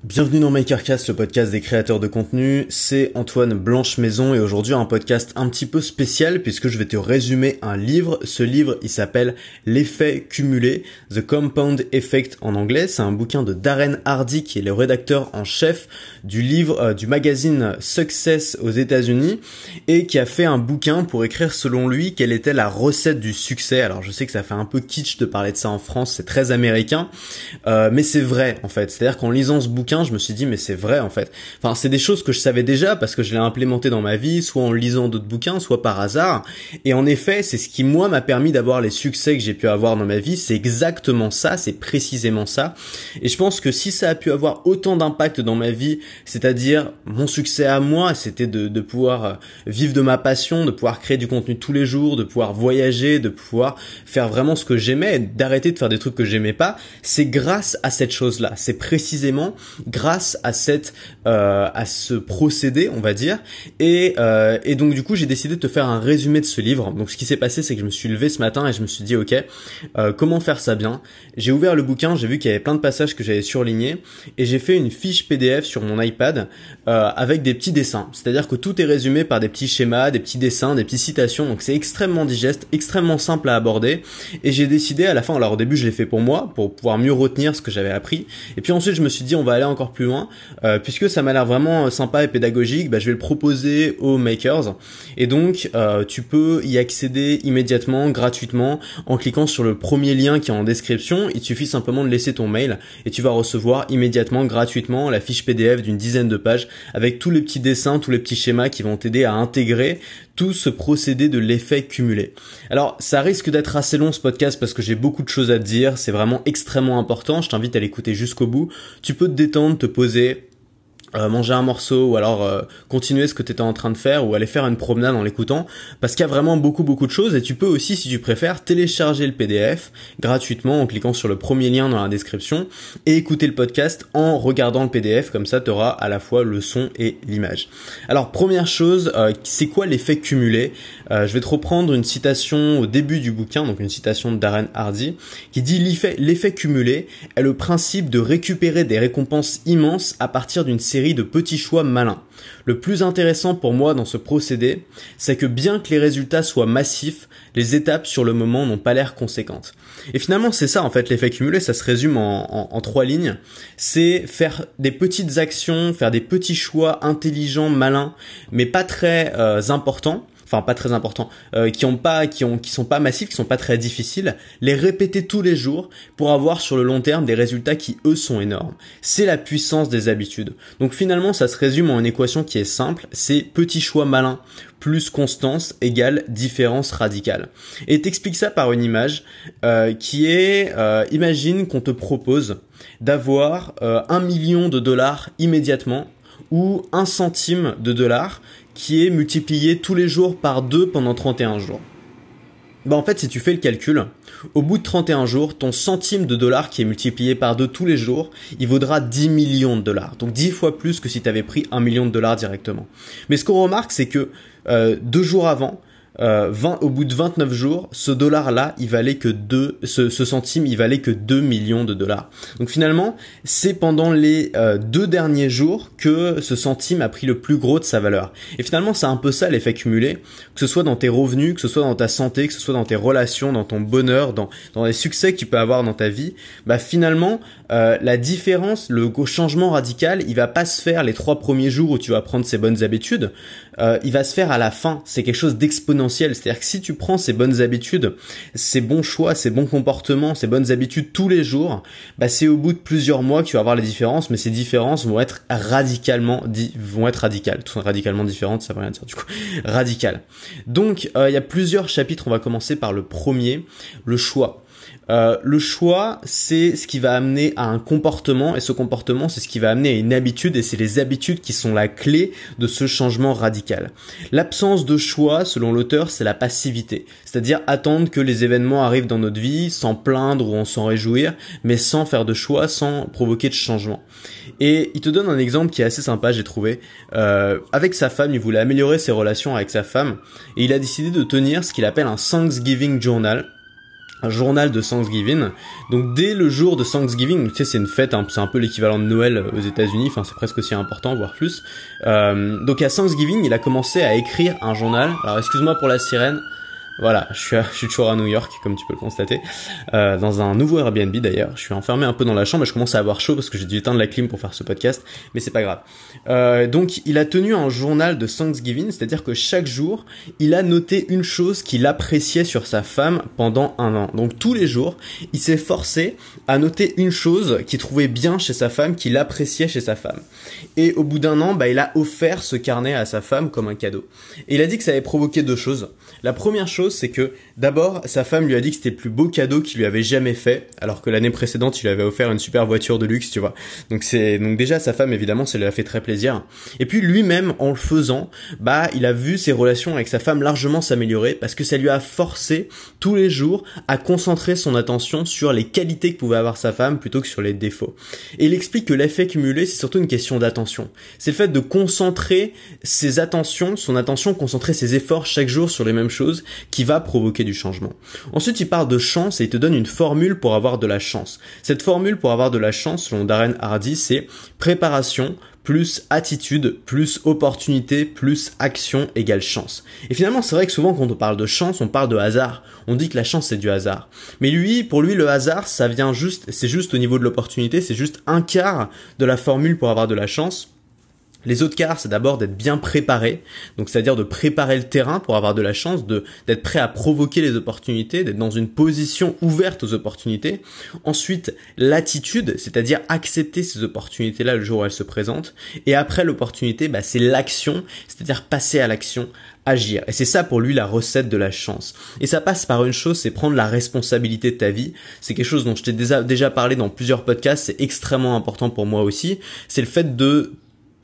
Bienvenue dans MakerCast, le podcast des créateurs de contenu. C'est Antoine Blanche-Maison et aujourd'hui un podcast un petit peu spécial puisque je vais te résumer un livre. Ce livre, il s'appelle L'effet cumulé, The Compound Effect en anglais. C'est un bouquin de Darren Hardy qui est le rédacteur en chef du livre du magazine Success aux États-Unis et qui a fait un bouquin pour écrire selon lui quelle était la recette du succès. Alors je sais que ça fait un peu kitsch de parler de ça en France, c'est très américain, mais c'est vrai en fait. C'est-à-dire qu'en lisant ce bouquin, je me suis dit mais c'est vrai en fait. Enfin, c'est des choses que je savais déjà parce que je l'ai implémenté dans ma vie, soit en lisant d'autres bouquins, soit par hasard. Et en effet, c'est ce qui moi m'a permis d'avoir les succès que j'ai pu avoir dans ma vie. C'est exactement ça, c'est précisément ça. Et je pense que si ça a pu avoir autant d'impact dans ma vie, c'est-à-dire mon succès à moi, c'était de pouvoir vivre de ma passion, de pouvoir créer du contenu tous les jours, de pouvoir voyager, de pouvoir faire vraiment ce que j'aimais, d'arrêter de faire des trucs que j'aimais pas. C'est grâce à cette chose-là. C'est précisément grâce à ce procédé, on va dire. Et donc du coup, j'ai décidé de te faire un résumé de ce livre. Donc ce qui s'est passé, c'est que je me suis levé ce matin et je me suis dit, ok, comment faire ça bien? J'ai ouvert le bouquin, j'ai vu qu'il y avait plein de passages que j'avais surlignés et j'ai fait une fiche PDF sur mon iPad avec des petits dessins. C'est-à-dire que tout est résumé par des petits schémas, des petits dessins, des petites citations. Donc c'est extrêmement digeste, extrêmement simple à aborder. Et j'ai décidé à la fin, alors au début je l'ai fait pour moi, pour pouvoir mieux retenir ce que j'avais appris. Et puis ensuite je me suis dit on va aller encore plus loin, puisque ça m'a l'air vraiment sympa et pédagogique, je vais le proposer aux makers. Et donc tu peux y accéder immédiatement, gratuitement, en cliquant sur le premier lien qui est en description. Il suffit simplement de laisser ton mail et tu vas recevoir immédiatement, gratuitement, la fiche PDF d'une dizaine de pages avec tous les petits dessins, tous les petits schémas qui vont t'aider à intégrer tout ce procédé de l'effet cumulé. Alors, ça risque d'être assez long ce podcast parce que j'ai beaucoup de choses à te dire, c'est vraiment extrêmement important, je t'invite à l'écouter jusqu'au bout. Tu peux te détendre, te poser, manger un morceau ou alors continuer ce que tu étais en train de faire ou aller faire une promenade en l'écoutant parce qu'il y a vraiment beaucoup de choses et tu peux aussi, si tu préfères, télécharger le PDF gratuitement en cliquant sur le premier lien dans la description et écouter le podcast en regardant le PDF, comme ça tu auras à la fois le son et l'image. Alors première chose, c'est quoi l'effet cumulé? Je vais te reprendre une citation au début du bouquin, donc une citation de Darren Hardy qui dit l'effet cumulé est le principe de récupérer des récompenses immenses à partir d'une série de petits choix malins. Le plus intéressant pour moi dans ce procédé, c'est que bien que les résultats soient massifs, les étapes sur le moment n'ont pas l'air conséquentes. Et finalement, c'est ça en fait l'effet cumulé, ça se résume en trois lignes. C'est faire des petites actions, faire des petits choix intelligents, malins, mais pas très importants. Enfin pas très importants, qui sont pas massifs, qui sont pas très difficiles, les répéter tous les jours pour avoir sur le long terme des résultats qui eux sont énormes. C'est la puissance des habitudes. Donc finalement ça se résume en une équation qui est simple, c'est petit choix malin plus constance égale différence radicale. Et t'expliques ça par une image qui est, imagine qu'on te propose d'avoir 1 million de dollars immédiatement ou 1 centime de dollar qui est multiplié tous les jours par 2 pendant 31 jours. En fait, si tu fais le calcul, au bout de 31 jours, ton centime de dollar qui est multiplié par 2 tous les jours, il vaudra 10 millions de dollars. Donc 10 fois plus que si tu avais pris 1 million de dollars directement. Mais ce qu'on remarque, c'est que 2 jours avant, au bout de 29 jours, ce dollar-là, il valait que ce centime, il valait que 2 millions de dollars. Donc finalement, c'est pendant les 2 derniers jours que ce centime a pris le plus gros de sa valeur. Et finalement, c'est un peu ça l'effet cumulé, que ce soit dans tes revenus, que ce soit dans ta santé, que ce soit dans tes relations, dans ton bonheur, dans les succès que tu peux avoir dans ta vie. Finalement, la différence, le changement radical, il va pas se faire les 3 premiers jours où tu vas prendre ces bonnes habitudes. Il va se faire à la fin. C'est quelque chose d'exponentiel. C'est-à-dire que si tu prends ces bonnes habitudes, ces bons choix, ces bons comportements, ces bonnes habitudes tous les jours, c'est au bout de plusieurs mois que tu vas voir les différences, mais ces différences vont être radicales. Radicalement différentes, ça veut rien dire du coup. Radicales. Donc, il y a plusieurs chapitres. On va commencer par le premier, le choix. Le choix, c'est ce qui va amener à un comportement et ce comportement, c'est ce qui va amener à une habitude et c'est les habitudes qui sont la clé de ce changement radical. L'absence de choix, selon l'auteur, c'est la passivité, c'est-à-dire attendre que les événements arrivent dans notre vie sans plaindre ou en s'en réjouir, mais sans faire de choix, sans provoquer de changement. Et il te donne un exemple qui est assez sympa, j'ai trouvé. Avec sa femme, il voulait améliorer ses relations avec sa femme et il a décidé de tenir ce qu'il appelle un Thanksgiving Journal. un journal de Thanksgiving. Donc dès le jour de Thanksgiving, tu sais, c'est une fête, hein, c'est un peu l'équivalent de Noël aux États-Unis, enfin c'est presque aussi important, voire plus. Donc à Thanksgiving, il a commencé à écrire un journal. Alors excuse-moi pour la sirène. Voilà, je suis toujours à New York, comme tu peux le constater, dans un nouveau Airbnb d'ailleurs. Je suis enfermé un peu dans la chambre et je commence à avoir chaud parce que j'ai dû éteindre la clim pour faire ce podcast, mais c'est pas grave. Donc il a tenu un journal de Thanksgiving, c'est-à-dire que chaque jour, il a noté une chose qu'il appréciait sur sa femme pendant un an. Donc tous les jours, il s'est forcé à noter une chose qu'il trouvait bien chez sa femme, qu'il appréciait chez sa femme. Et au bout d'un an, il a offert ce carnet à sa femme comme un cadeau. Et il a dit que ça avait provoqué deux choses. La première chose, c'est que d'abord, sa femme lui a dit que c'était le plus beau cadeau qu'il lui avait jamais fait, alors que l'année précédente, il lui avait offert une super voiture de luxe, tu vois. Donc déjà, sa femme, évidemment, ça lui a fait très plaisir. Et puis lui-même, en le faisant, il a vu ses relations avec sa femme largement s'améliorer parce que ça lui a forcé tous les jours à concentrer son attention sur les qualités que pouvait avoir sa femme plutôt que sur les défauts. Et il explique que l'effet cumulé, c'est surtout une question d'attention. C'est le fait de concentrer son attention, concentrer ses efforts chaque jour sur les mêmes choses qui va provoquer du changement. Ensuite, il parle de chance et il te donne une formule pour avoir de la chance. Cette formule pour avoir de la chance, selon Darren Hardy, c'est préparation plus attitude, plus opportunité, plus action égale chance. Et finalement, c'est vrai que souvent quand on parle de chance, on parle de hasard. On dit que la chance c'est du hasard. Mais pour lui, le hasard, c'est juste au niveau de l'opportunité, c'est juste un quart de la formule pour avoir de la chance. Les autres quarts, c'est d'abord d'être bien préparé, donc c'est-à-dire de préparer le terrain pour avoir de la chance, d'être prêt à provoquer les opportunités, d'être dans une position ouverte aux opportunités. Ensuite, l'attitude, c'est-à-dire accepter ces opportunités-là le jour où elles se présentent. Et après l'opportunité, c'est l'action, c'est-à-dire passer à l'action, agir. Et c'est ça pour lui la recette de la chance. Et ça passe par une chose, c'est prendre la responsabilité de ta vie. C'est quelque chose dont je t'ai déjà parlé dans plusieurs podcasts, c'est extrêmement important pour moi aussi. C'est le fait de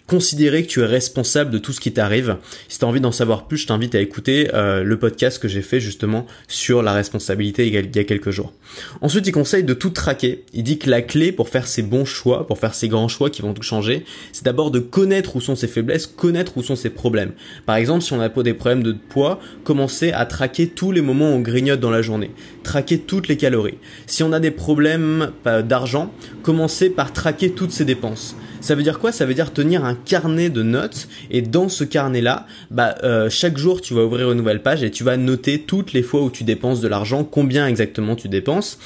considérer que tu es responsable de tout ce qui t'arrive. Si tu as envie d'en savoir plus, je t'invite à écouter le podcast que j'ai fait justement sur la responsabilité il y a quelques jours. Ensuite, il conseille de tout traquer. Il dit que la clé pour faire ses bons choix, pour faire ses grands choix qui vont tout changer, c'est d'abord de connaître où sont ses faiblesses, connaître où sont ses problèmes. Par exemple, si on a des problèmes de poids, commencer à traquer tous les moments où on grignote dans la journée, traquer toutes les calories. Si on a des problèmes d'argent, commencer par traquer toutes ses dépenses. Ça veut dire quoi? Ça veut dire tenir un carnet de notes et dans ce carnet-là, chaque jour tu vas ouvrir une nouvelle page et tu vas noter toutes les fois où tu dépenses de l'argent, combien exactement tu dépenses.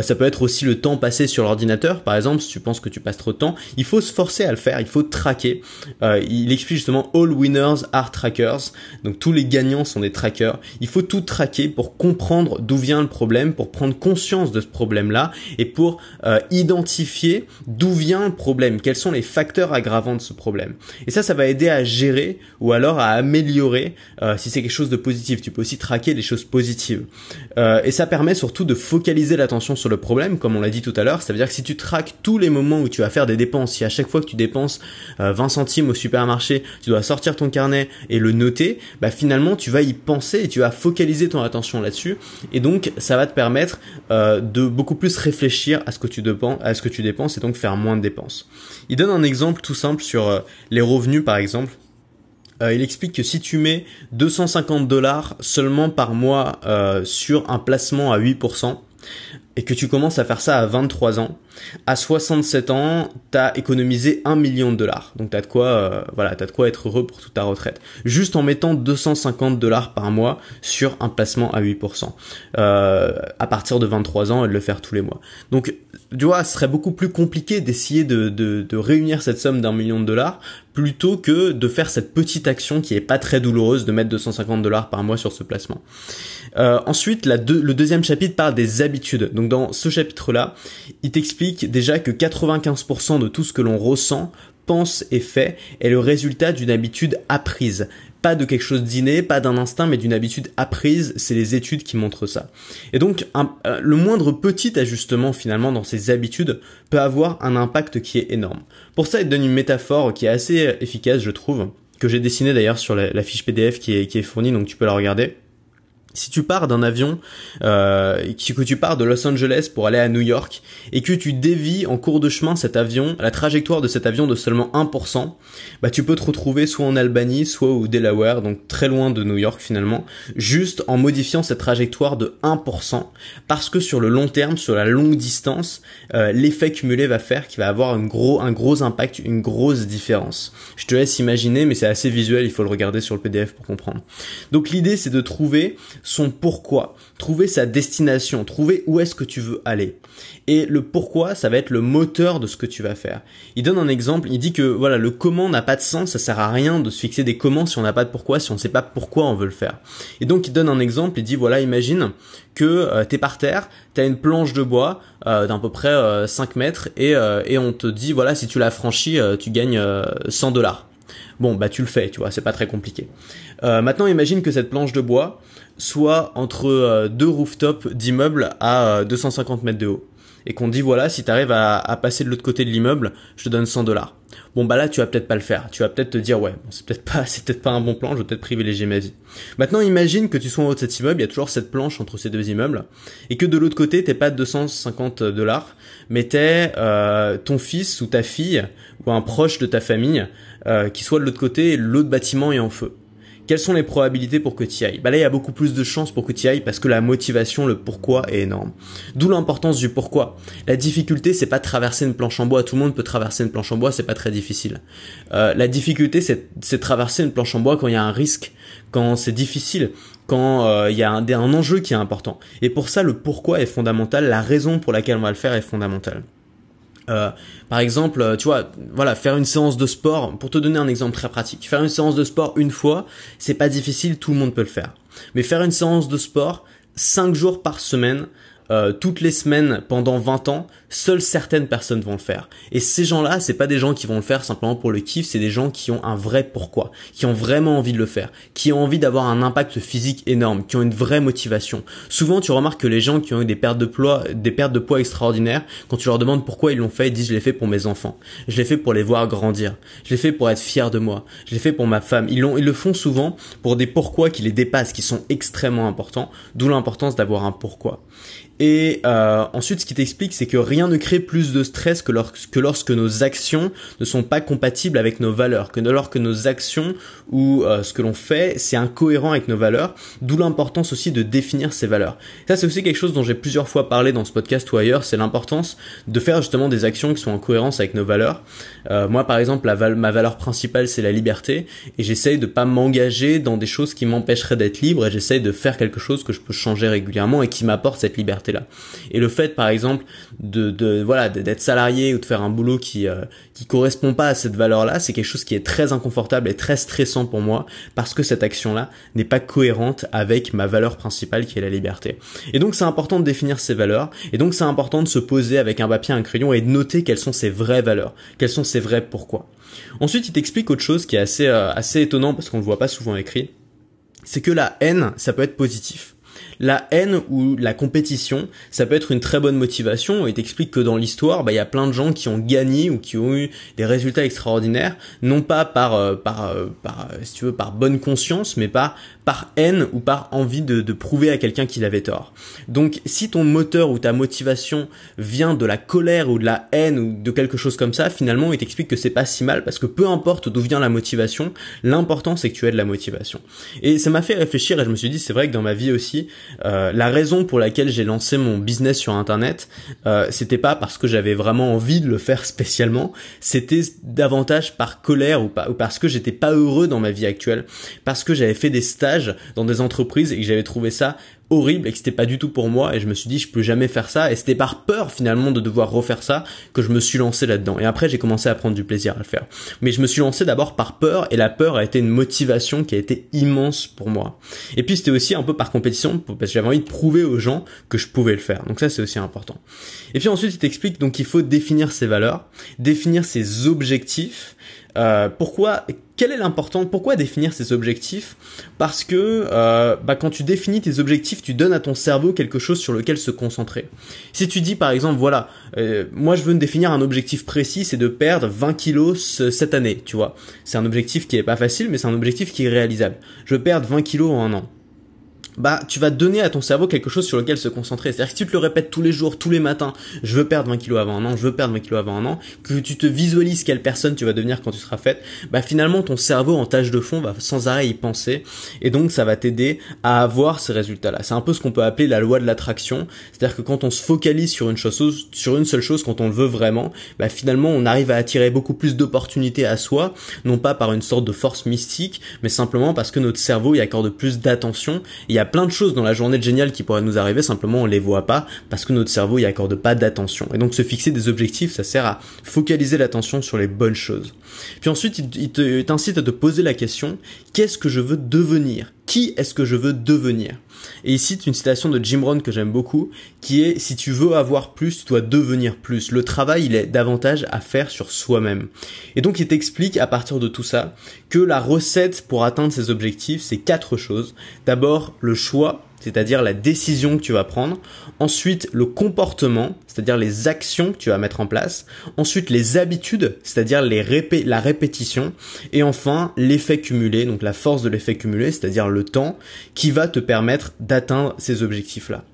Ça peut être aussi le temps passé sur l'ordinateur. Par exemple, si tu penses que tu passes trop de temps, il faut se forcer à le faire, il faut traquer. Il explique justement all winners are trackers. Donc tous les gagnants sont des trackers. Il faut tout traquer pour comprendre d'où vient le problème, pour prendre conscience de ce problème-là et pour identifier d'où vient le problème, quels sont les facteurs aggravants de ce problème. Et ça va aider à gérer ou alors à améliorer si c'est quelque chose de positif. Tu peux aussi traquer les choses positives. Et ça permet surtout de focaliser l'attention sur le problème, comme on l'a dit tout à l'heure. Ça veut dire que si tu traques tous les moments où tu vas faire des dépenses, si à chaque fois que tu dépenses 20 centimes au supermarché, tu dois sortir ton carnet et le noter, finalement tu vas y penser et tu vas focaliser ton attention là-dessus. Et donc ça va te permettre de beaucoup plus réfléchir à ce que tu dépenses et donc faire moins de dépenses. Il donne un exemple tout simple sur les revenus par exemple. Il explique que si tu mets $250 seulement par mois sur un placement à 8% et que tu commences à faire ça à 23 ans, à 67 ans, t'as économisé $1 million. Donc t'as de quoi être heureux pour toute ta retraite. Juste en mettant $250 par mois sur un placement à 8%. À partir de 23 ans et de le faire tous les mois. Donc, tu vois, ce serait beaucoup plus compliqué d'essayer de réunir cette somme d'1 million plutôt que de faire cette petite action qui est pas très douloureuse de mettre $250 par mois sur ce placement. Ensuite, le deuxième chapitre parle des habitudes. Donc dans ce chapitre-là, il t'explique déjà que 95% de tout ce que l'on ressent, pense et fait est le résultat d'une habitude apprise. Pas de quelque chose d'inné, pas d'un instinct, mais d'une habitude apprise. C'est les études qui montrent ça. Et donc, le moindre petit ajustement finalement dans ces habitudes peut avoir un impact qui est énorme. Pour ça, il te donne une métaphore qui est assez efficace, je trouve, que j'ai dessinée d'ailleurs sur la fiche PDF qui est fournie, donc tu peux la regarder. Si tu pars d'un avion, que tu pars de Los Angeles pour aller à New York et que tu dévies en cours de chemin cet avion, la trajectoire de cet avion de seulement 1%, bah tu peux te retrouver soit en Albanie, soit au Delaware, donc très loin de New York finalement, juste en modifiant cette trajectoire de 1%, parce que sur le long terme, sur la longue distance, l'effet cumulé va faire qu'il va avoir un gros impact, une grosse différence. Je te laisse imaginer, mais c'est assez visuel, il faut le regarder sur le PDF pour comprendre. Donc l'idée c'est de trouver son pourquoi, trouver sa destination, trouver où est-ce que tu veux aller. Et le pourquoi, ça va être le moteur de ce que tu vas faire. Il donne un exemple, il dit que voilà, le comment n'a pas de sens, ça sert à rien de se fixer des comment si on n'a pas de pourquoi, si on ne sait pas pourquoi on veut le faire. Et donc il donne un exemple, il dit voilà, imagine que t'es par terre, t'as une planche de bois d'à peu près 5 mètres et on te dit voilà, si tu la franchis, tu gagnes $100. Bon, bah tu le fais, tu vois, c'est pas très compliqué. Maintenant, imagine que cette planche de bois soit entre deux rooftops d'immeubles à 250 mètres de haut. Et qu'on te dit, voilà, si tu arrives à passer de l'autre côté de l'immeuble, je te donne $100. Bon, bah là, tu vas peut-être pas le faire. Tu vas peut-être te dire, ouais, bon, c'est peut-être pas un bon plan, je vais peut-être privilégier ma vie. Maintenant, imagine que tu sois en haut de cet immeuble, il y a toujours cette planche entre ces deux immeubles, et que de l'autre côté, t'es pas $250, mais t'es ton fils ou ta fille, ou un proche de ta famille, qui soit de l'autre côté et l'autre bâtiment est en feu. Quelles sont les probabilités pour que tu y ailles? Bah là, il y a beaucoup plus de chances pour que tu y ailles parce que la motivation, le pourquoi est énorme. D'où l'importance du pourquoi. La difficulté, c'est pas de traverser une planche en bois. Tout le monde peut traverser une planche en bois, c'est pas très difficile. La difficulté, c'est de traverser une planche en bois quand il y a un risque, quand c'est difficile, quand il y a un enjeu qui est important. Et pour ça, le pourquoi est fondamental. La raison pour laquelle on va le faire est fondamentale. Par exemple, tu vois, voilà, faire une séance de sport, pour te donner un exemple très pratique, faire une séance de sport une fois, c'est pas difficile, tout le monde peut le faire. Mais faire une séance de sport 5 jours par semaine, toutes les semaines pendant 20 ans, seules certaines personnes vont le faire. Et ces gens-là, c'est pas des gens qui vont le faire simplement pour le kiff, c'est des gens qui ont un vrai pourquoi, qui ont vraiment envie de le faire, qui ont envie d'avoir un impact physique énorme, qui ont une vraie motivation. Souvent, tu remarques que les gens qui ont eu des pertes de poids extraordinaires, quand tu leur demandes pourquoi ils l'ont fait, ils disent je l'ai fait pour mes enfants, je l'ai fait pour les voir grandir, je l'ai fait pour être fier de moi, je l'ai fait pour ma femme. Ils le font souvent pour des pourquoi qui les dépassent, qui sont extrêmement importants, d'où l'importance d'avoir un pourquoi. Et ensuite, ce qui t'explique, c'est que rien ne crée plus de stress que lorsque nos actions ne sont pas compatibles avec nos valeurs, que lorsque nos actions ou ce que l'on fait, c'est incohérent avec nos valeurs, d'où l'importance aussi de définir ces valeurs. Ça, c'est aussi quelque chose dont j'ai plusieurs fois parlé dans ce podcast ou ailleurs, c'est l'importance de faire justement des actions qui sont en cohérence avec nos valeurs. Moi, par exemple, ma valeur principale, c'est la liberté, et j'essaye de pas m'engager dans des choses qui m'empêcheraient d'être libre, et j'essaye de faire quelque chose que je peux changer régulièrement et qui m'apporte cette liberté-là. Et le fait, par exemple, d'être salarié ou de faire un boulot qui correspond pas à cette valeur-là, c'est quelque chose qui est très inconfortable et très stressant pour moi parce que cette action-là n'est pas cohérente avec ma valeur principale qui est la liberté. Et donc, c'est important de définir ces valeurs. Et donc, c'est important de se poser avec un papier, un crayon et de noter quelles sont ces vraies valeurs, quels sont ces vrais pourquoi. Ensuite, il t'explique autre chose qui est assez étonnant parce qu'on le voit pas souvent écrit. C'est que la haine, ça peut être positif. La haine ou la compétition, ça peut être une très bonne motivation, et t'explique que dans l'histoire, il y a plein de gens qui ont gagné ou qui ont eu des résultats extraordinaires, non pas si tu veux, par bonne conscience, mais par haine ou par envie de prouver à quelqu'un qu'il avait tort. Donc, si ton moteur ou ta motivation vient de la colère ou de la haine ou de quelque chose comme ça, finalement, il t'explique que c'est pas si mal parce que peu importe d'où vient la motivation, l'important c'est que tu aies de la motivation. Et ça m'a fait réfléchir et je me suis dit, c'est vrai que dans ma vie aussi, la raison pour laquelle j'ai lancé mon business sur internet, c'était pas parce que j'avais vraiment envie de le faire spécialement, c'était davantage par colère ou parce que j'étais pas heureux dans ma vie actuelle, parce que j'avais fait des stages dans des entreprises et que j'avais trouvé ça horrible et que c'était pas du tout pour moi, et je me suis dit je peux jamais faire ça, et c'était par peur finalement de devoir refaire ça que je me suis lancé là-dedans. Et après j'ai commencé à prendre du plaisir à le faire, mais je me suis lancé d'abord par peur, et la peur a été une motivation qui a été immense pour moi. Et puis c'était aussi un peu par compétition parce que j'avais envie de prouver aux gens que je pouvais le faire, donc ça c'est aussi important. Et puis ensuite il t'explique donc qu'il faut définir ses valeurs, définir ses objectifs. Quel est l'important? Pourquoi définir ses objectifs? Parce que quand tu définis tes objectifs, tu donnes à ton cerveau quelque chose sur lequel se concentrer. Si tu dis par exemple, voilà, moi je veux me définir un objectif précis, c'est de perdre 20 kilos cette année, tu vois. C'est un objectif qui est pas facile, mais c'est un objectif qui est réalisable. Je veux perdre 20 kilos en un an. bah tu vas donner à ton cerveau quelque chose sur lequel se concentrer. C'est-à-dire que si tu te le répètes tous les jours, tous les matins, je veux perdre 20 kilos avant un an, je veux perdre 20 kilos avant un an, que tu te visualises quelle personne tu vas devenir quand tu seras faite, bah finalement ton cerveau en tâche de fond va sans arrêt y penser, et donc ça va t'aider à avoir ces résultats-là. C'est un peu ce qu'on peut appeler la loi de l'attraction. C'est-à-dire que quand on se focalise sur une seule chose, quand on le veut vraiment, bah finalement on arrive à attirer beaucoup plus d'opportunités à soi, non pas par une sorte de force mystique, mais simplement parce que notre cerveau y accorde plus d'attention. Il y a plein de choses dans la journée de génial qui pourraient nous arriver, simplement on les voit pas parce que notre cerveau y accorde pas d'attention. Et donc se fixer des objectifs, ça sert à focaliser l'attention sur les bonnes choses. Puis ensuite, il t'incite à te poser la question, qu'est-ce que je veux devenir? Qui est-ce que je veux devenir? Et il cite une citation de Jim Rohn que j'aime beaucoup, qui est « Si tu veux avoir plus, tu dois devenir plus. Le travail, il est davantage à faire sur soi-même. » Et donc, il t'explique à partir de tout ça que la recette pour atteindre ces objectifs, c'est 4 choses. D'abord, le choix, c'est-à-dire la décision que tu vas prendre. Ensuite, le comportement, c'est-à-dire les actions que tu vas mettre en place. Ensuite, les habitudes, c'est-à-dire la répétition. Et enfin, l'effet cumulé, donc la force de l'effet cumulé, c'est-à-dire le temps qui va te permettre d'atteindre ces objectifs-là.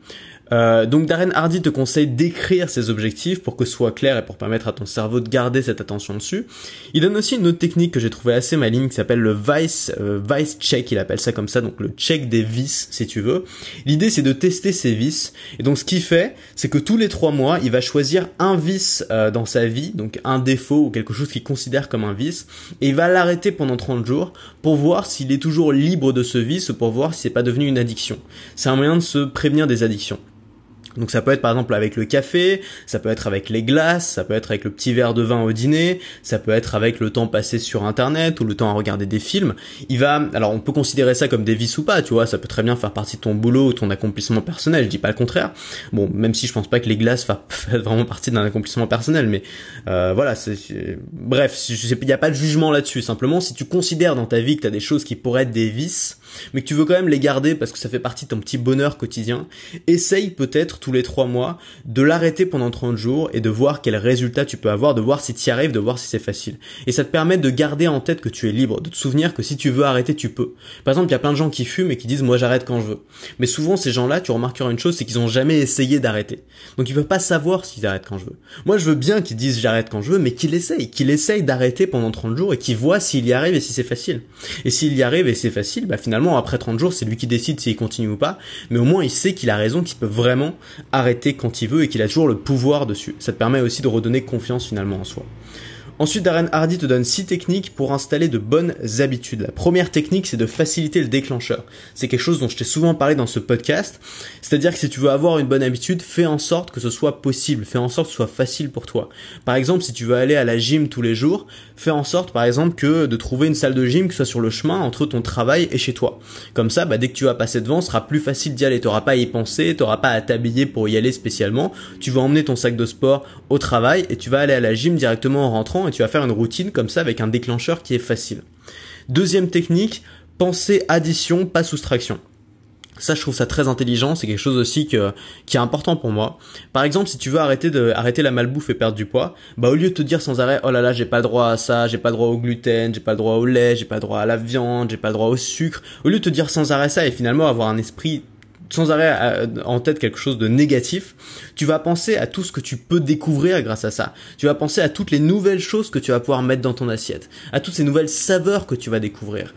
Donc Darren Hardy te conseille d'écrire ces objectifs pour que ce soit clair et pour permettre à ton cerveau de garder cette attention dessus. Il donne aussi une autre technique que j'ai trouvée assez maligne qui s'appelle le vice check, il appelle ça comme ça, donc le check des vices si tu veux. L'idée c'est de tester ces vices, et donc ce qu'il fait c'est que tous les 3 mois il va choisir un vice dans sa vie, donc un défaut ou quelque chose qu'il considère comme un vice, et il va l'arrêter pendant 30 jours pour voir s'il est toujours libre de ce vice ou pour voir si c'est pas devenu une addiction. C'est un moyen de se prévenir des addictions. Donc ça peut être par exemple avec le café, ça peut être avec les glaces, ça peut être avec le petit verre de vin au dîner, ça peut être avec le temps passé sur internet ou le temps à regarder des films. Alors on peut considérer ça comme des vices ou pas, tu vois, ça peut très bien faire partie de ton boulot ou ton accomplissement personnel, je dis pas le contraire. Bon, même si je pense pas que les glaces fassent vraiment partie d'un accomplissement personnel, mais voilà, bref, il n'y a pas de jugement là-dessus. Simplement, si tu considères dans ta vie que tu as des choses qui pourraient être des vices, mais que tu veux quand même les garder parce que ça fait partie de ton petit bonheur quotidien, essaye peut-être tous les 3 mois de l'arrêter pendant 30 jours et de voir quel résultat tu peux avoir, de voir si tu y arrives, de voir si c'est facile. Et ça te permet de garder en tête que tu es libre, de te souvenir que si tu veux arrêter, tu peux. Par exemple, il y a plein de gens qui fument et qui disent « moi j'arrête quand je veux ». Mais souvent, ces gens-là, tu remarqueras une chose, c'est qu'ils ont jamais essayé d'arrêter. Donc ils peuvent pas savoir s'ils arrêtent quand je veux. Moi, je veux bien qu'ils disent « j'arrête quand je veux », mais qu'ils essayent d'arrêter pendant 30 jours et qu'ils voient s'il y arrive et si c'est facile. Et s'il y arrive et c'est facile, bah finalement, après 30 jours, c'est lui qui décide s'il continue ou pas, mais au moins il sait qu'il a raison, qu'il peut vraiment arrêter quand il veut et qu'il a toujours le pouvoir dessus. Ça te permet aussi de redonner confiance finalement en soi. Ensuite, Darren Hardy te donne 6 techniques pour installer de bonnes habitudes. La première technique, c'est de faciliter le déclencheur. C'est quelque chose dont je t'ai souvent parlé dans ce podcast. C'est-à-dire que si tu veux avoir une bonne habitude, fais en sorte que ce soit possible. Fais en sorte que ce soit facile pour toi. Par exemple, si tu veux aller à la gym tous les jours, fais en sorte, par exemple, que de trouver une salle de gym qui soit sur le chemin entre ton travail et chez toi. Comme ça, dès que tu vas passer devant, ce sera plus facile d'y aller. T'auras pas à y penser, t'auras pas à t'habiller pour y aller spécialement. Tu vas emmener ton sac de sport au travail et tu vas aller à la gym directement en rentrant et tu vas faire une routine comme ça avec un déclencheur qui est facile. Deuxième technique, penser addition, pas soustraction. Ça, je trouve ça très intelligent. C'est quelque chose aussi qui est important pour moi. Par exemple, si tu veux arrêter la malbouffe et perdre du poids, au lieu de te dire sans arrêt, oh là là, j'ai pas le droit à ça, j'ai pas le droit au gluten, j'ai pas le droit au lait, j'ai pas le droit à la viande, j'ai pas le droit au sucre. Au lieu de te dire sans arrêt ça et finalement avoir un esprit sans arrêt en tête quelque chose de négatif, tu vas penser à tout ce que tu peux découvrir grâce à ça. Tu vas penser à toutes les nouvelles choses que tu vas pouvoir mettre dans ton assiette, à toutes ces nouvelles saveurs que tu vas découvrir.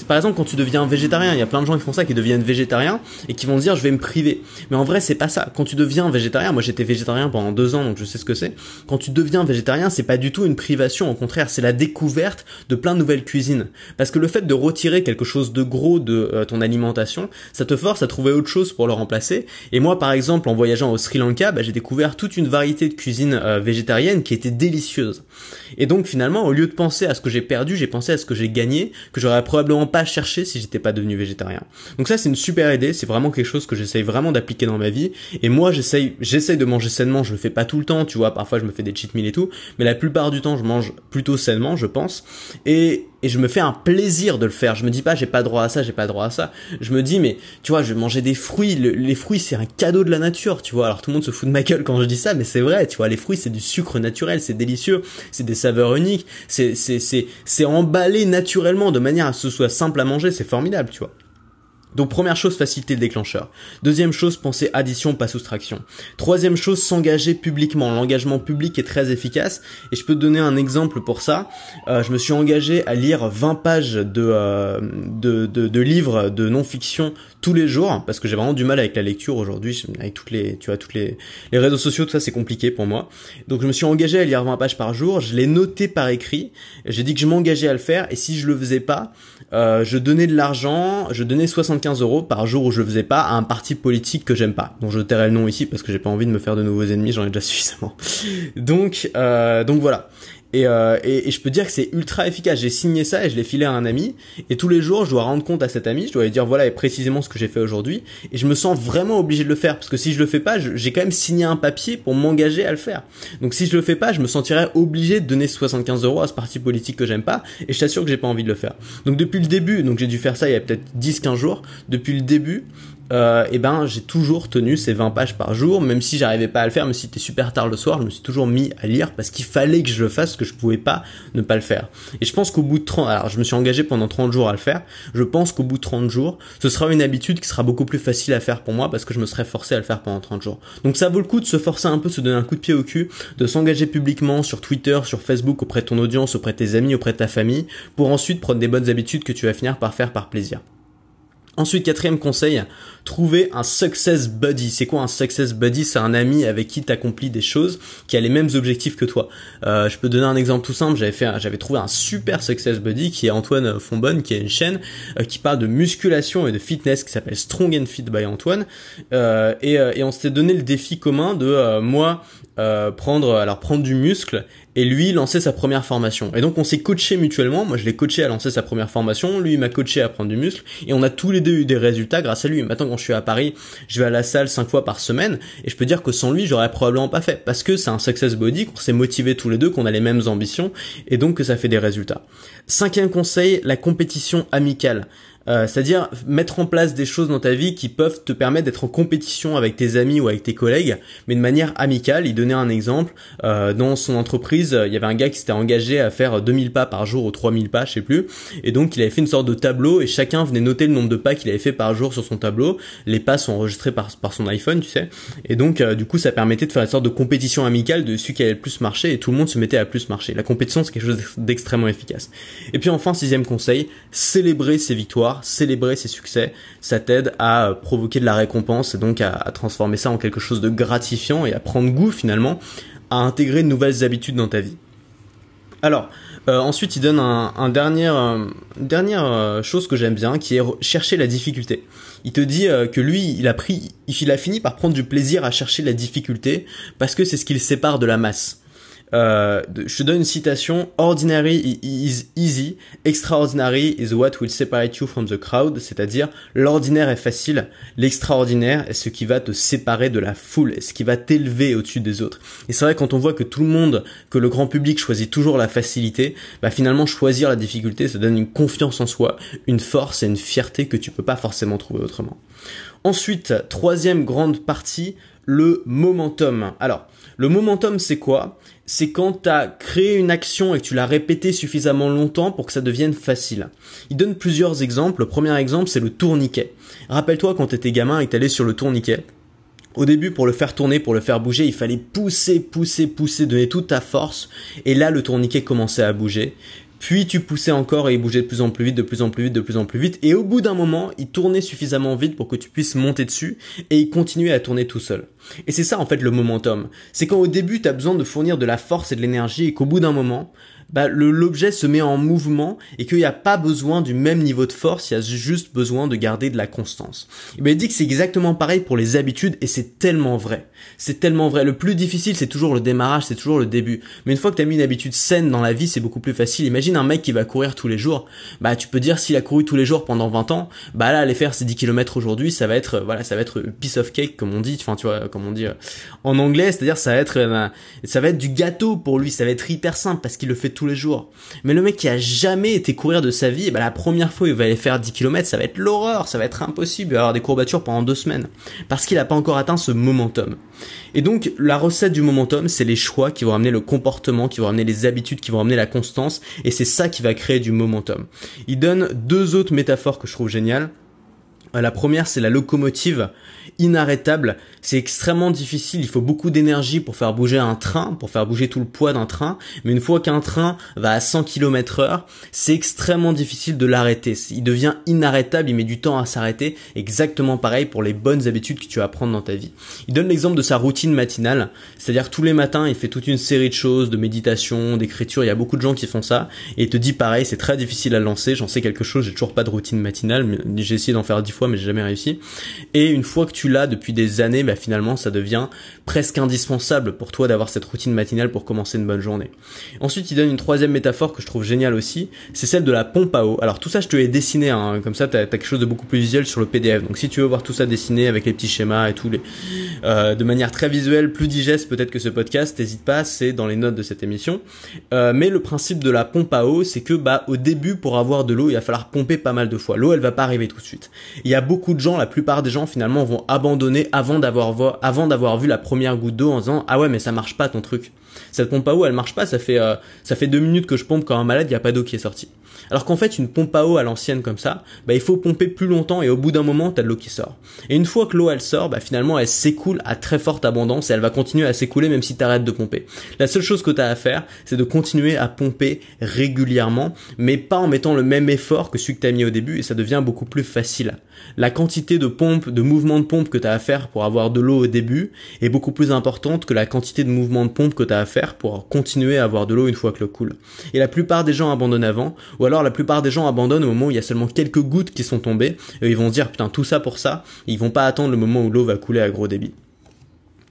Par exemple, quand tu deviens végétarien, il y a plein de gens qui font ça, qui deviennent végétariens et qui vont se dire je vais me priver. Mais en vrai, c'est pas ça. Quand tu deviens végétarien, moi j'étais végétarien pendant 2 ans, donc je sais ce que c'est. Quand tu deviens végétarien, c'est pas du tout une privation, au contraire, c'est la découverte de plein de nouvelles cuisines. Parce que le fait de retirer quelque chose de gros de ton alimentation, ça te force à trouver autre chose pour le remplacer. Et moi, par exemple, en voyageant au Sri Lanka, j'ai découvert toute une variété de cuisine végétarienne qui était délicieuse. Et donc finalement, au lieu de penser à ce que j'ai perdu, j'ai pensé à ce que j'ai gagné, que j'aurais probablement pas cherché si j'étais pas devenu végétarien. Donc ça, c'est une super idée, c'est vraiment quelque chose que j'essaye vraiment d'appliquer dans ma vie. Et moi, j'essaye de manger sainement, je le fais pas tout le temps, tu vois, parfois je me fais des cheat meals et tout, mais la plupart du temps, je mange plutôt sainement, je pense. Et je me fais un plaisir de le faire. Je me dis pas j'ai pas droit à ça, j'ai pas droit à ça. Je me dis mais tu vois, je vais manger des fruits, les fruits c'est un cadeau de la nature, tu vois. Alors tout le monde se fout de ma gueule quand je dis ça, mais c'est vrai, tu vois, les fruits c'est du sucre naturel, c'est délicieux, c'est des saveurs uniques, c'est emballé naturellement de manière à ce que ce soit simple à manger, c'est formidable, tu vois. Donc première chose, faciliter le déclencheur. Deuxième chose, penser addition, pas soustraction. Troisième chose, s'engager publiquement. L'engagement public est très efficace et je peux te donner un exemple pour ça. Je me suis engagé à lire 20 pages de livres de non-fiction tous les jours parce que j'ai vraiment du mal avec la lecture aujourd'hui, avec toutes les réseaux sociaux, tout ça c'est compliqué pour moi. Donc je me suis engagé à lire 20 pages par jour, je l'ai noté par écrit, j'ai dit que je m'engageais à le faire et si je le faisais pas, je donnais de l'argent, je donnais 75 € par jour où je le faisais pas à un parti politique que j'aime pas. Donc je tairai le nom ici parce que j'ai pas envie de me faire de nouveaux ennemis, j'en ai déjà suffisamment. Donc voilà. Et je peux dire que c'est ultra efficace. J'ai signé ça et je l'ai filé à un ami. Et tous les jours, je dois rendre compte à cet ami. Je dois lui dire voilà précisément ce que j'ai fait aujourd'hui. Et je me sens vraiment obligé de le faire parce que si je le fais pas, j'ai quand même signé un papier pour m'engager à le faire. Donc si je le fais pas, je me sentirais obligé de donner 75 € à ce parti politique que j'aime pas. Et je t'assure que j'ai pas envie de le faire. Donc depuis le début, donc j'ai dû faire ça il y a peut-être 10-15 jours. Depuis le début, j'ai toujours tenu ces 20 pages par jour, même si j'arrivais pas à le faire, même si c'était super tard le soir, je me suis toujours mis à lire parce qu'il fallait que je le fasse, parce que je pouvais pas ne pas le faire. Et je pense qu'au bout de 30, alors je me suis engagé pendant 30 jours à le faire, je pense qu'au bout de 30 jours, ce sera une habitude qui sera beaucoup plus facile à faire pour moi parce que je me serais forcé à le faire pendant 30 jours. Donc ça vaut le coup de se forcer un peu, de se donner un coup de pied au cul, de s'engager publiquement sur Twitter, sur Facebook, auprès de ton audience, auprès de tes amis, auprès de ta famille, pour ensuite prendre des bonnes habitudes que tu vas finir par faire par plaisir. Ensuite, quatrième conseil, trouver un success buddy. C'est quoi un success buddy? C'est un ami avec qui t'accomplis des choses, qui a les mêmes objectifs que toi. Je peux donner un exemple tout simple. J'avais trouvé un super success buddy qui est Antoine Fonbonne, qui a une chaîne qui parle de musculation et de fitness qui s'appelle Strong and Fit by Antoine. Et on s'était donné le défi commun de moi prendre du muscle et lui lancer sa première formation. Et donc on s'est coaché mutuellement. Moi je l'ai coaché à lancer sa première formation, lui il m'a coaché à prendre du muscle et on a tous les deux eu des résultats grâce à lui. Maintenant quand je suis à Paris, je vais à la salle 5 fois par semaine et je peux dire que sans lui j'aurais probablement pas fait parce que c'est un success body, qu'on s'est motivés tous les deux, qu'on a les mêmes ambitions et donc que ça fait des résultats. Cinquième conseil, la compétition amicale. C'est-à-dire mettre en place des choses dans ta vie qui peuvent te permettre d'être en compétition avec tes amis ou avec tes collègues, mais de manière amicale. Il donnait un exemple, dans son entreprise, il y avait un gars qui s'était engagé à faire 2000 pas par jour ou 3000 pas, je sais plus, et donc il avait fait une sorte de tableau et chacun venait noter le nombre de pas qu'il avait fait par jour sur son tableau. Les pas sont enregistrés par son iPhone, tu sais, et donc du coup ça permettait de faire une sorte de compétition amicale de celui qui avait le plus marché et tout le monde se mettait à plus marcher. La compétition c'est quelque chose d'extrêmement efficace. Et puis enfin, sixième conseil, célébrer ses victoires, célébrer ses succès, ça t'aide à provoquer de la récompense et donc à transformer ça en quelque chose de gratifiant et à prendre goût finalement à intégrer de nouvelles habitudes dans ta vie. Alors, ensuite il donne dernière chose que j'aime bien qui est chercher la difficulté. Il te dit que lui, il a fini par prendre du plaisir à chercher la difficulté parce que c'est ce qui le sépare de la masse. Je te donne une citation: Ordinary is easy, extraordinary is what will separate you from the crowd. C'est-à-dire, l'ordinaire est facile, l'extraordinaire est ce qui va te séparer de la foule, ce qui va t'élever au-dessus des autres. Et c'est vrai, quand on voit que tout le monde, que le grand public choisit toujours la facilité, finalement choisir la difficulté, ça donne une confiance en soi, une force et une fierté que tu peux pas forcément trouver autrement. Ensuite, troisième grande partie, le momentum. Alors, le momentum, c'est quoi? C'est quand tu as créé une action et que tu l'as répétée suffisamment longtemps pour que ça devienne facile. Il donne plusieurs exemples. Le premier exemple, c'est le tourniquet. Rappelle-toi quand tu étais gamin et que tu allais sur le tourniquet. Au début, pour le faire tourner, pour le faire bouger, il fallait pousser, donner toute ta force. Et là, le tourniquet commençait à bouger. Puis tu poussais encore et il bougeait de plus en plus vite. Et au bout d'un moment, il tournait suffisamment vite pour que tu puisses monter dessus et il continuait à tourner tout seul. Et c'est ça en fait le momentum. C'est quand au début tu as besoin de fournir de la force et de l'énergie et qu'au bout d'un moment, l'objet se met en mouvement et qu'il n'y a pas besoin du même niveau de force, il y a juste besoin de garder de la constance. Il dit que c'est exactement pareil pour les habitudes et c'est tellement vrai. C'est tellement vrai. Le plus difficile, c'est toujours le démarrage, c'est toujours le début. Mais une fois que tu as mis une habitude saine dans la vie, c'est beaucoup plus facile. Imagine un mec qui va courir tous les jours. Tu peux dire s'il a couru tous les jours pendant 20 ans, là, aller faire ses 10 km aujourd'hui, ça va être piece of cake, comme on dit, comme on dit en anglais, c'est-à-dire ça va être du gâteau pour lui, ça va être hyper simple parce qu'il le fait tous les jours. Mais le mec qui a jamais été courir de sa vie, la première fois il va aller faire 10 km, ça va être l'horreur, ça va être impossible, il va avoir des courbatures pendant 2 semaines parce qu'il n'a pas encore atteint ce momentum. Et donc la recette du momentum, c'est les choix qui vont amener le comportement, qui vont amener les habitudes, qui vont amener la constance, et c'est ça qui va créer du momentum. Il donne 2 autres métaphores que je trouve géniales. La première, c'est la locomotive inarrêtable. C'est extrêmement difficile, il faut beaucoup d'énergie pour faire bouger un train, pour faire bouger tout le poids d'un train, mais une fois qu'un train va à 100 km/h, c'est extrêmement difficile de l'arrêter. Il devient inarrêtable, il met du temps à s'arrêter, exactement pareil pour les bonnes habitudes que tu vas prendre dans ta vie. Il donne l'exemple de sa routine matinale, c'est-à-dire tous les matins, il fait toute une série de choses, de méditation, d'écriture, il y a beaucoup de gens qui font ça, et il te dit pareil, c'est très difficile à lancer, j'en sais quelque chose, j'ai toujours pas de routine matinale, mais j'ai essayé d'en faire 10 fois, mais j'ai jamais réussi. Et une fois que tu l'as depuis des années, finalement ça devient presque indispensable pour toi d'avoir cette routine matinale pour commencer une bonne journée. Ensuite, il donne une troisième métaphore que je trouve géniale aussi, c'est celle de la pompe à eau. Alors tout ça je te l'ai dessiné, hein, comme ça t'as quelque chose de beaucoup plus visuel sur le PDF. Donc si tu veux voir tout ça dessiné avec les petits schémas et tout, de manière très visuelle, plus digeste peut-être que ce podcast, n'hésite pas, c'est dans les notes de cette émission. Mais le principe de la pompe à eau, c'est que au début, pour avoir de l'eau, il va falloir pomper pas mal de fois. L'eau, elle va pas arriver tout de suite. Il y a beaucoup de gens, la plupart des gens finalement vont abandonner avant d'avoir vu la première goutte d'eau en disant ah ouais mais ça marche pas ton truc. Cette pompe à eau elle marche pas, ça fait 2 minutes que je pompe quand un malade, il y a pas d'eau qui est sortie. Alors qu'en fait une pompe à eau à l'ancienne comme ça, il faut pomper plus longtemps et au bout d'un moment t'as de l'eau qui sort. Et une fois que l'eau elle sort, finalement elle s'écoule à très forte abondance et elle va continuer à s'écouler même si t'arrêtes de pomper. La seule chose que t'as à faire, c'est de continuer à pomper régulièrement, mais pas en mettant le même effort que celui que t'as mis au début et ça devient beaucoup plus facile. La quantité de pompe, de mouvement de pompe que t'as à faire pour avoir de l'eau au début est beaucoup plus importante que la quantité de mouvement de pompe que t'as à faire pour continuer à avoir de l'eau une fois que l'eau coule. Et la plupart des gens abandonnent avant, ou alors la plupart des gens abandonnent au moment où il y a seulement quelques gouttes qui sont tombées, et ils vont se dire putain tout ça pour ça, et ils vont pas attendre le moment où l'eau va couler à gros débit.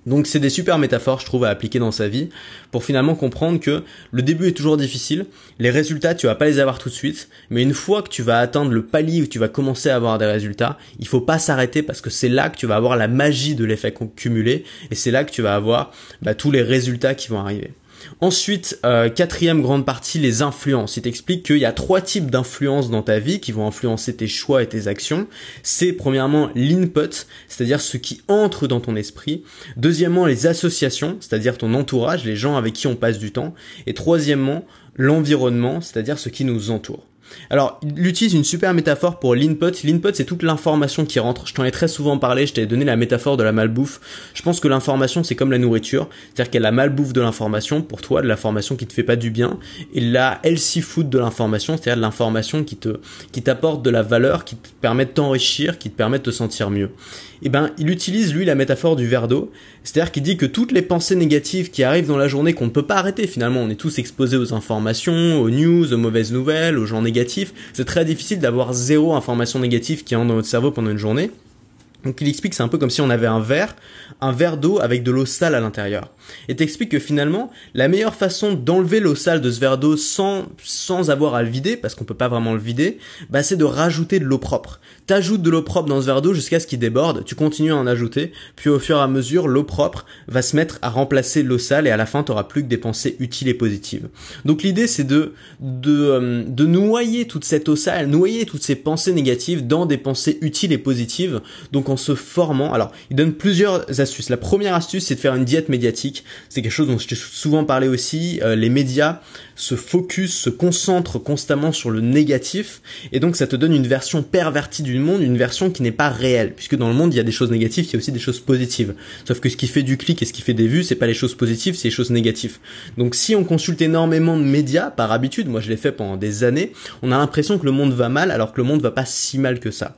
Donc c'est des super métaphores je trouve à appliquer dans sa vie pour finalement comprendre que le début est toujours difficile, les résultats tu vas pas les avoir tout de suite, mais une fois que tu vas atteindre le palier où tu vas commencer à avoir des résultats, il faut pas s'arrêter parce que c'est là que tu vas avoir la magie de l'effet cumulé et c'est là que tu vas avoir tous les résultats qui vont arriver. Ensuite, quatrième grande partie, les influences. Il t'explique qu'il y a 3 types d'influences dans ta vie qui vont influencer tes choix et tes actions. C'est premièrement l'input, c'est-à-dire ce qui entre dans ton esprit. Deuxièmement, les associations, c'est-à-dire ton entourage, les gens avec qui on passe du temps. Et troisièmement, l'environnement, c'est-à-dire ce qui nous entoure. Alors, il utilise une super métaphore pour l'input. L'input, c'est toute l'information qui rentre. Je t'en ai très souvent parlé, je t'ai donné la métaphore de la malbouffe. Je pense que l'information, c'est comme la nourriture. C'est-à-dire qu'il y a la malbouffe de l'information pour toi, de l'information qui te fait pas du bien. Et la healthy food de l'information, c'est-à-dire de l'information qui t'apporte de la valeur, qui te permet de t'enrichir, qui te permet de te sentir mieux. Il utilise, lui, la métaphore du verre d'eau. C'est-à-dire qu'il dit que toutes les pensées négatives qui arrivent dans la journée, qu'on ne peut pas arrêter finalement, on est tous exposés aux informations, aux news, aux mauvaises nouvelles, aux gens négatifs. C'est très difficile d'avoir 0 information négative qui entre dans notre cerveau pendant une journée. Donc il explique que c'est un peu comme si on avait un verre d'eau avec de l'eau sale à l'intérieur. Et t'explique que finalement, la meilleure façon d'enlever l'eau sale de ce verre d'eau sans avoir à le vider, parce qu'on peut pas vraiment le vider, c'est de rajouter de l'eau propre. T'ajoutes de l'eau propre dans ce verre d'eau jusqu'à ce qu'il déborde, tu continues à en ajouter, puis au fur et à mesure, l'eau propre va se mettre à remplacer l'eau sale et à la fin, t'auras plus que des pensées utiles et positives. Donc l'idée, c'est de noyer toute cette eau sale, noyer toutes ces pensées négatives dans des pensées utiles et positives. Donc en se formant, alors il donne plusieurs astuces. La première astuce, c'est de faire une diète médiatique. C'est quelque chose dont je t'ai souvent parlé aussi. Les médias se concentrent constamment sur le négatif et donc ça te donne une version pervertie du monde, une version qui n'est pas réelle, puisque dans le monde il y a des choses négatives, il y a aussi des choses positives. Sauf que ce qui fait du clic et ce qui fait des vues, c'est pas les choses positives, c'est les choses négatives. Donc si on consulte énormément de médias par habitude, moi je l'ai fait pendant des années, on a l'impression que le monde va mal alors que le monde va pas si mal que ça.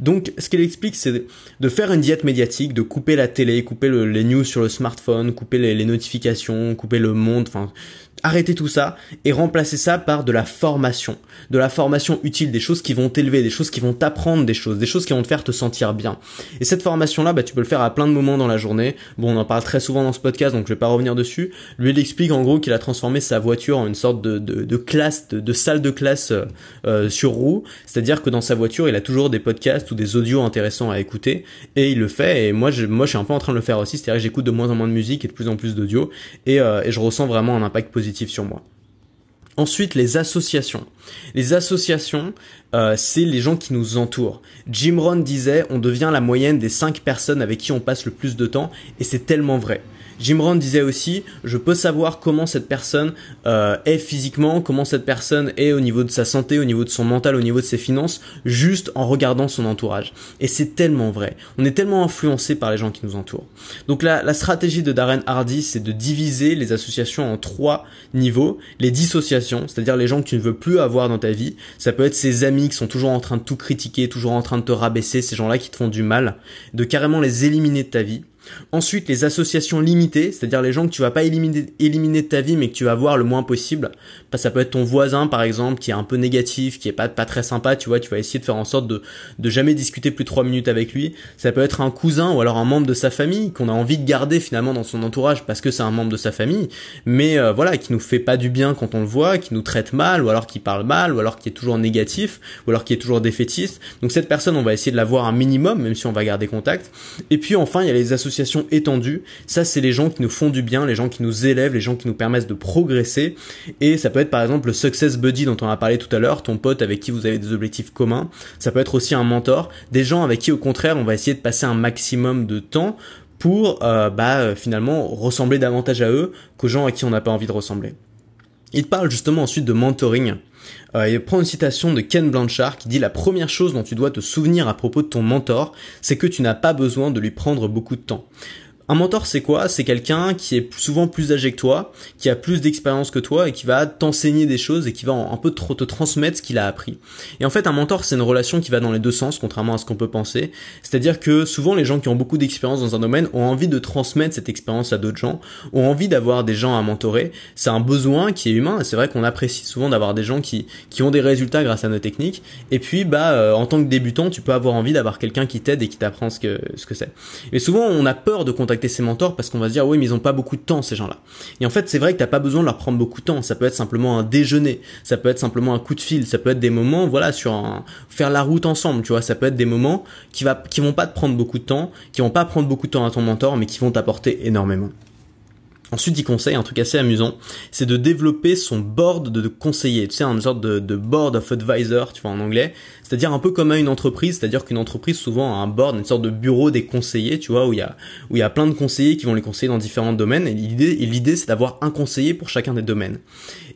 Donc ce qu'il explique, c'est de faire une diète médiatique, de couper la télé, couper les news sur le smartphone, couper les notifications, couper le monde, arrêter tout ça et remplacer ça par de la formation utile, des choses qui vont t'élever, des choses qui vont t'apprendre des choses qui vont te faire te sentir bien. Et cette formation-là, tu peux le faire à plein de moments dans la journée. Bon, on en parle très souvent dans ce podcast, donc je vais pas revenir dessus. Lui, il explique en gros qu'il a transformé sa voiture en une sorte de classe, de salle de classe sur roue. C'est-à-dire que dans sa voiture, il a toujours des podcasts ou des audios intéressants à écouter et il le fait. Et moi, je suis un peu en train de le faire aussi. C'est-à-dire que j'écoute de moins en moins de musique et de plus en plus d'audio et je ressens vraiment un impact positif sur moi. Ensuite, les associations. Les associations, c'est les gens qui nous entourent. Jim Rohn disait, on devient la moyenne des 5 personnes avec qui on passe le plus de temps, et c'est tellement vrai. Jim Rohn disait aussi, je peux savoir comment cette personne est physiquement, comment cette personne est au niveau de sa santé, au niveau de son mental, au niveau de ses finances, juste en regardant son entourage. Et c'est tellement vrai. On est tellement influencé par les gens qui nous entourent. Donc la stratégie de Darren Hardy, c'est de diviser les associations en 3 niveaux. Les dissociations, c'est-à-dire les gens que tu ne veux plus avoir dans ta vie. Ça peut être ces amis qui sont toujours en train de tout critiquer, toujours en train de te rabaisser, ces gens-là qui te font du mal, de carrément les éliminer de ta vie. Ensuite, les associations limitées, c'est-à-dire les gens que tu vas pas éliminer de ta vie mais que tu vas voir le moins possible. Ça peut être ton voisin par exemple qui est un peu négatif, qui est pas très sympa, tu vois, tu vas essayer de faire en sorte de jamais discuter plus de 3 minutes avec lui. Ça peut être un cousin ou alors un membre de sa famille qu'on a envie de garder finalement dans son entourage parce que c'est un membre de sa famille, mais voilà, qui nous fait pas du bien quand on le voit, qui nous traite mal ou alors qui parle mal ou alors qui est toujours négatif ou alors qui est toujours défaitiste. Donc cette personne, on va essayer de la voir un minimum même si on va garder contact. Et puis enfin, il y a les associations étendues. Ça, c'est les gens qui nous font du bien, les gens qui nous élèvent, les gens qui nous permettent de progresser. Et ça peut être par exemple le success buddy dont on a parlé tout à l'heure, ton pote avec qui vous avez des objectifs communs. Ça peut être aussi un mentor, des gens avec qui au contraire on va essayer de passer un maximum de temps pour finalement ressembler davantage à eux qu'aux gens à qui on n'a pas envie de ressembler. Il parle justement ensuite de mentoring. Il prend une citation de Ken Blanchard qui dit: la première chose dont tu dois te souvenir à propos de ton mentor, c'est que tu n'as pas besoin de lui prendre beaucoup de temps. Un mentor, c'est quoi? C'est quelqu'un qui est souvent plus âgé que toi, qui a plus d'expérience que toi et qui va t'enseigner des choses et qui va un peu te transmettre ce qu'il a appris. Et en fait, un mentor, c'est une relation qui va dans les deux sens, contrairement à ce qu'on peut penser. C'est-à-dire que souvent, les gens qui ont beaucoup d'expérience dans un domaine ont envie de transmettre cette expérience à d'autres gens, ont envie d'avoir des gens à mentorer. C'est un besoin qui est humain et c'est vrai qu'on apprécie souvent d'avoir des gens qui ont des résultats grâce à nos techniques. Et puis, en tant que débutant, tu peux avoir envie d'avoir quelqu'un qui t'aide et qui t'apprend ce que c'est. Et souvent, on a peur de contacter ses mentors parce qu'on va se dire oui mais ils ont pas beaucoup de temps ces gens-là. Et en fait c'est vrai que t'as pas besoin de leur prendre beaucoup de temps, ça peut être simplement un déjeuner, ça peut être simplement un coup de fil, ça peut être des moments faire la route ensemble, tu vois, ça peut être des moments qui vont pas te prendre beaucoup de temps, qui vont pas prendre beaucoup de temps à ton mentor mais qui vont t'apporter énormément. Ensuite, il conseille un truc assez amusant, c'est de développer son board de conseillers, tu sais, une sorte de board of advisor, tu vois, en anglais. C'est-à-dire un peu comme à une entreprise, c'est-à-dire qu'une entreprise souvent a un board, une sorte de bureau des conseillers, tu vois, où il y a plein de conseillers qui vont les conseiller dans différents domaines. Et l'idée, c'est d'avoir un conseiller pour chacun des domaines.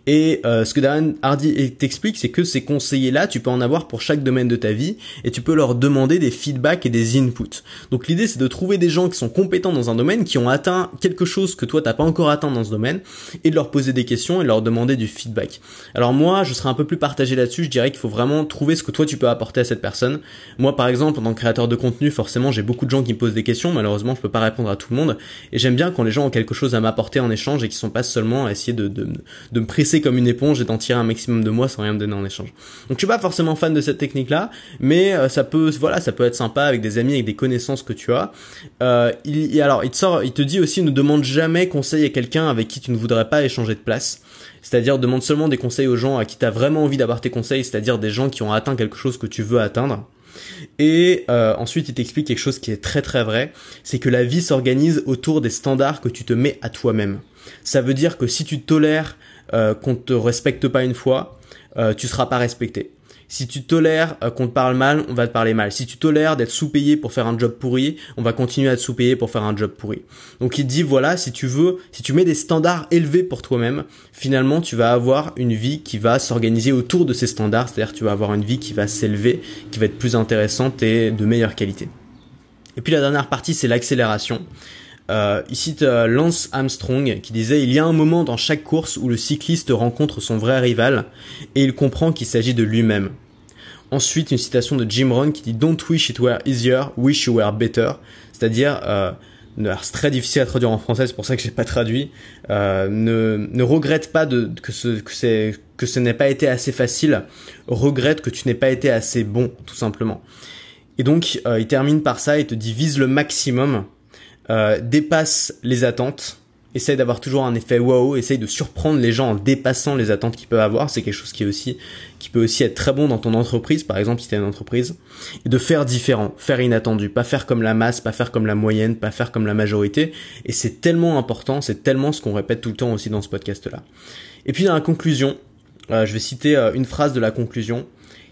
Et ce que Darren Hardy t'explique, c'est que ces conseillers-là, tu peux en avoir pour chaque domaine de ta vie et tu peux leur demander des feedbacks et des inputs. Donc l'idée, c'est de trouver des gens qui sont compétents dans un domaine, qui ont atteint quelque chose que toi, t'as pas encore atteint dans ce domaine, et de leur poser des questions et de leur demander du feedback. Alors moi, je serais un peu plus partagé là-dessus. Je dirais qu'il faut vraiment trouver ce que toi, tu peux apporter à cette personne. Moi, par exemple, en tant que créateur de contenu, forcément, j'ai beaucoup de gens qui me posent des questions. Malheureusement, je peux pas répondre à tout le monde. Et j'aime bien quand les gens ont quelque chose à m'apporter en échange et qui sont pas seulement à essayer de me presser comme une éponge et d'en tirer un maximum de moi sans rien me donner en échange. Donc je suis pas forcément fan de cette technique-là, mais ça peut être sympa avec des amis, avec des connaissances que tu as. Il te dit aussi, ne demande jamais conseil à quelqu'un avec qui tu ne voudrais pas échanger de place. C'est-à-dire, demande seulement des conseils aux gens à qui tu as vraiment envie d'avoir tes conseils, c'est-à-dire des gens qui ont atteint quelque chose que tu veux atteindre. Et ensuite, il t'explique quelque chose qui est très très vrai, c'est que la vie s'organise autour des standards que tu te mets à toi-même. Ça veut dire que si tu tolères qu'on te respecte pas une fois, tu seras pas respecté. Si tu tolères qu'on te parle mal, on va te parler mal. Si tu tolères d'être sous-payé pour faire un job pourri, on va continuer à te sous-payer pour faire un job pourri. Donc il te dit voilà, si tu mets des standards élevés pour toi-même, finalement tu vas avoir une vie qui va s'organiser autour de ces standards, c'est-à-dire tu vas avoir une vie qui va s'élever, qui va être plus intéressante et de meilleure qualité. Et puis la dernière partie, c'est l'accélération. Il cite Lance Armstrong qui disait: il y a un moment dans chaque course où le cycliste rencontre son vrai rival et il comprend qu'il s'agit de lui-même. Ensuite, une citation de Jim Rohn qui dit: Don't wish it were easier, wish you were better. C'est-à-dire, c'est très difficile à traduire en français, c'est pour ça que j'ai pas traduit. Ne regrette pas que ce n'ait pas été assez facile, regrette que tu n'aies pas été assez bon, tout simplement. Et donc, il termine par ça, il te dit: vise le maximum. Dépasse les attentes, essaye d'avoir toujours un effet wow, essaye de surprendre les gens en dépassant les attentes qu'ils peuvent avoir. C'est quelque chose qui peut aussi être très bon dans ton entreprise, par exemple si tu as une entreprise, et de faire différent, faire inattendu, pas faire comme la masse, pas faire comme la moyenne, pas faire comme la majorité. Et c'est tellement important, c'est tellement ce qu'on répète tout le temps aussi dans ce podcast-là. Et puis dans la conclusion, je vais citer une phrase de la conclusion: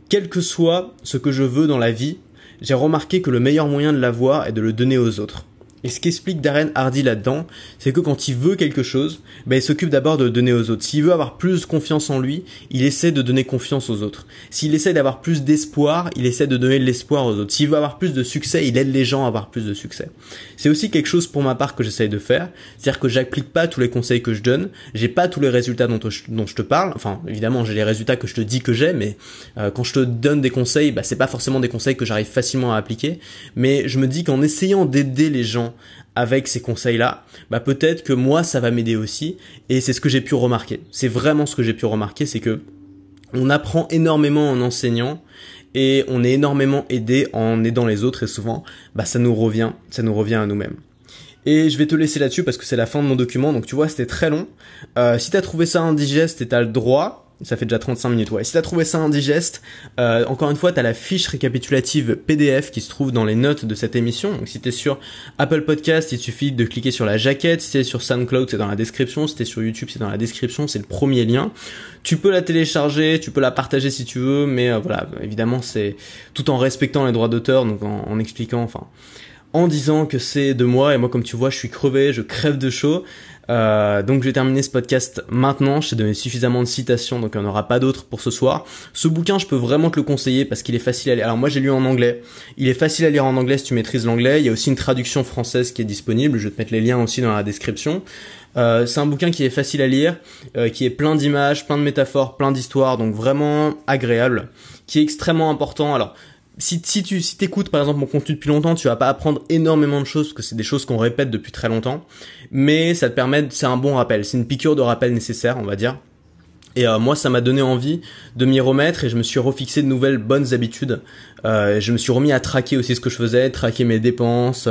quel que soit ce que je veux dans la vie, j'ai remarqué que le meilleur moyen de l'avoir est de le donner aux autres. Et ce qu'explique Darren Hardy là-dedans, c'est que quand il veut quelque chose, il s'occupe d'abord de le donner aux autres. S'il veut avoir plus confiance en lui, il essaie de donner confiance aux autres. S'il essaie d'avoir plus d'espoir, il essaie de donner de l'espoir aux autres. S'il veut avoir plus de succès, il aide les gens à avoir plus de succès. C'est aussi quelque chose pour ma part que j'essaye de faire. C'est-à-dire que j'applique pas tous les conseils que je donne. J'ai pas tous les résultats dont je te parle. Enfin, évidemment, j'ai les résultats que je te dis que j'ai, mais quand je te donne des conseils, c'est pas forcément des conseils que j'arrive facilement à appliquer. Mais je me dis qu'en essayant d'aider les gens avec ces conseils-là, peut-être que moi, ça va m'aider aussi. Et c'est ce que j'ai pu remarquer. C'est vraiment ce que j'ai pu remarquer, c'est que on apprend énormément en enseignant et on est énormément aidé en aidant les autres et souvent, ça nous revient à nous-mêmes. Et je vais te laisser là-dessus parce que c'est la fin de mon document. Donc tu vois, c'était très long. Si t'as trouvé ça indigeste et t'as le droit, ça fait déjà 35 minutes, ouais. Si t'as trouvé ça indigeste, encore une fois, t'as la fiche récapitulative PDF qui se trouve dans les notes de cette émission. Donc si t'es sur Apple Podcast, il suffit de cliquer sur la jaquette. Si t'es sur SoundCloud, c'est dans la description. Si t'es sur YouTube, c'est dans la description. C'est le premier lien. Tu peux la télécharger, tu peux la partager si tu veux, mais voilà, évidemment, c'est tout en respectant les droits d'auteur, donc en expliquant, en disant que c'est de moi, et moi, comme tu vois, je suis crevé, je crève de chaud. Donc je vais terminer ce podcast maintenant. Je t'ai donné suffisamment de citations, donc il n'y en aura pas d'autres pour ce soir. Ce bouquin, je peux vraiment te le conseiller parce qu'il est facile à lire. Alors moi, j'ai lu en anglais. Il est facile à lire en anglais si tu maîtrises l'anglais. Il y a aussi une traduction française qui est disponible. Je vais te mettre les liens aussi dans la description. C'est un bouquin qui est facile à lire, qui est plein d'images, plein de métaphores, plein d'histoires, donc vraiment agréable, qui est extrêmement important. Alors, si t'écoutes par exemple mon contenu depuis longtemps, tu vas pas apprendre énormément de choses parce que c'est des choses qu'on répète depuis très longtemps, mais ça te permet, c'est un bon rappel, c'est une piqûre de rappel nécessaire, on va dire. Et moi, ça m'a donné envie de m'y remettre et je me suis refixé de nouvelles bonnes habitudes. Je me suis remis à traquer aussi ce que je faisais, traquer mes dépenses,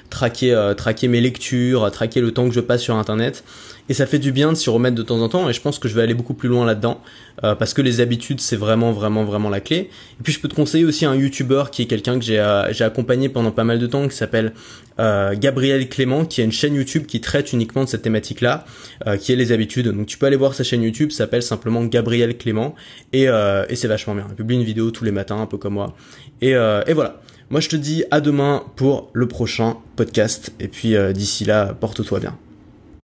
traquer mes lectures, traquer le temps que je passe sur Internet. Et ça fait du bien de s'y remettre de temps en temps et je pense que je vais aller beaucoup plus loin là-dedans parce que les habitudes, c'est vraiment la clé. Et puis, je peux te conseiller aussi un YouTuber qui est quelqu'un que j'ai accompagné pendant pas mal de temps qui s'appelle Gabriel Clément, qui a une chaîne YouTube qui traite uniquement de cette thématique-là, qui est les habitudes. Donc, tu peux aller voir sa chaîne YouTube, ça s'appelle simplement Gabriel Clément et c'est vachement bien. Il publie une vidéo tous les matins, un peu comme moi. Et voilà. Moi, je te dis à demain pour le prochain podcast. Et puis, d'ici là, porte-toi bien.